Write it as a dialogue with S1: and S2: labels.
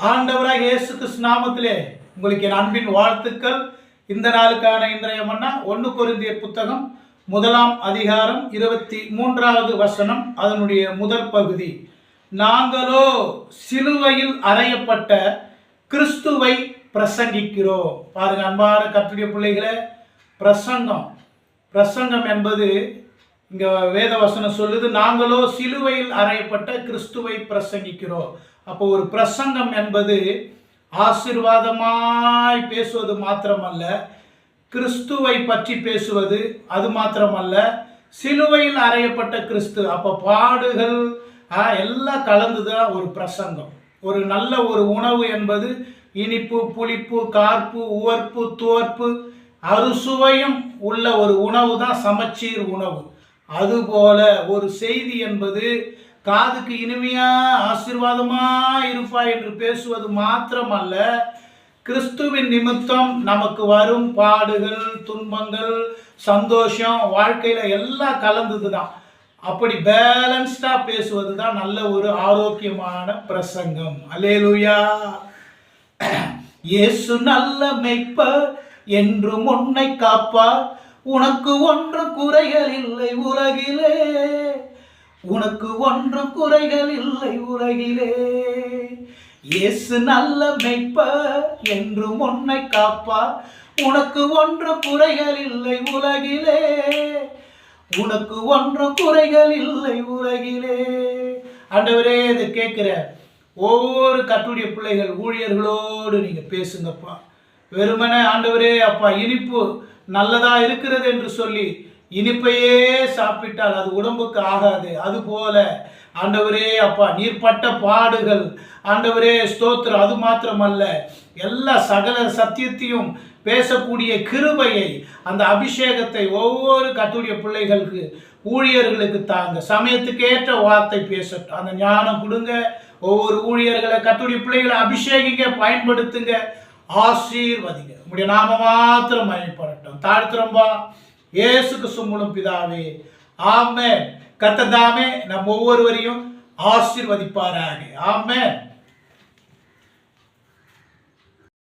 S1: ஆண்டவராக இயேசு கிறிஸ்து நாமத்திலே உங்களுக்கு என் அன்பின் வாழ்த்துக்கள். இந்த நாளுக்கான இன்றைய மன்னா 1 கொரிந்தியர் புத்தகம் 1ஆம் அதிகாரம் 23வது வசனம், அதனுடைய முதற் பகுதி. நாங்களோ சிலுவையில் அறையப்பட்ட கிறிஸ்துவை பிரசங்கிக்கிறோம். பாருங்க அன்பான கர்த்தருடைய பிள்ளைகளே, பிரசங்கம் என்பது இங்க வேத வசனம் சொல்லுது, நாங்களோ சிலுவையில் அறையப்பட்ட கிறிஸ்துவை பிரசங்கிக்கிறோம். அப்போ ஒரு பிரசங்கம் என்பது ஆசீர்வாதமாய் பேசுவது மாத்திரமல்ல, கிறிஸ்துவை பற்றி பேசுவது அது மாத்திரமல்ல, சிலுவையில் அறையப்பட்ட கிறிஸ்து, அப்போ பாடுகள் எல்லாம் கலந்துதான் ஒரு பிரசங்கம். ஒரு நல்ல ஒரு உணவு என்பது இனிப்பு, புளிப்பு, கார்ப்பு, உவர்ப்பு, துவர்ப்பு, அறுசுவையும் உள்ள ஒரு உணவு தான் சமச்சீர் உணவு. அதுபோல ஒரு செய்தி என்பது காதுக்கு இனிமையா ஆசீர்வாதமா இருப்பா என்று பேசுவது மாத்திரமல்ல, கிறிஸ்துவின் நிமித்தம் நமக்கு வரும் பாடுகள், துன்பங்கள், சந்தோஷம், வாழ்க்கையில எல்லாம் கலந்தது தான். அப்படி பேலன்ஸ்டா பேசுவது தான் நல்ல ஒரு ஆரோக்கியமான பிரசங்கம். அல்லேலூயா. இயேசு நல்ல மேய்ப்பர், என்றும் உன்னை காப்பார், உனக்கு ஒன்று குறைகள் இல்லை உலகிலே, உனக்கு ஒன்று குறைகள் இல்லை உலகிலே. இயேசு நல்ல மேய்ப்பர், என்றும் உன்னை காப்பார், உனக்கு ஒன்று குறைகள் இல்லை உலகிலே, உனக்கு ஒன்று குறைகள் இல்லை உலகிலே. ஆண்டவரே, இதை கேட்கிற ஒவ்வொரு கர்த்தருடைய பிள்ளைகள் ஊழியர்களோடு நீங்க பேசுங்கப்பா. வெறுமனே ஆண்டவரே அப்பா இனிப்பு நல்லதா இருக்கிறது என்று சொல்லி இனிப்பையே சாப்பிட்டால் அது உடம்புக்கு ஆகாது. அதுபோல ஆண்டவரே அப்பா நீர்பட்ட பாடுகள், ஆண்டவரே ஸ்தோத்திரம், அது மாத்திரமல்ல எல்லா சகல சத்தியத்தையும் பேசக்கூடிய கிருபையை, அந்த அபிஷேகத்தை ஒவ்வொரு கர்த்தருடைய பிள்ளைகளுக்கு ஊழியர்களுக்கு தாங்க. சமயத்துக்கு ஏற்ற வார்த்தை பேசட்டும், அந்த ஞானம் கொடுங்க. ஒவ்வொரு ஊழியர்களை கர்த்தருடைய பிள்ளைகளை அபிஷேகிங்க, பயன்படுத்துங்க, ஆசீர்வதிங்க. உங்களுடைய நாம மாத்திரம் மகிமைப்படட்டும். தாழ்த்துறம்பா இயேசு கிறிஸ்து மூலம் பிதாவே, ஆமென். கர்த்தர் தாமே நம் ஒவ்வொருவரையும் ஆசீர்வதிப்பாராக. ஆமென்.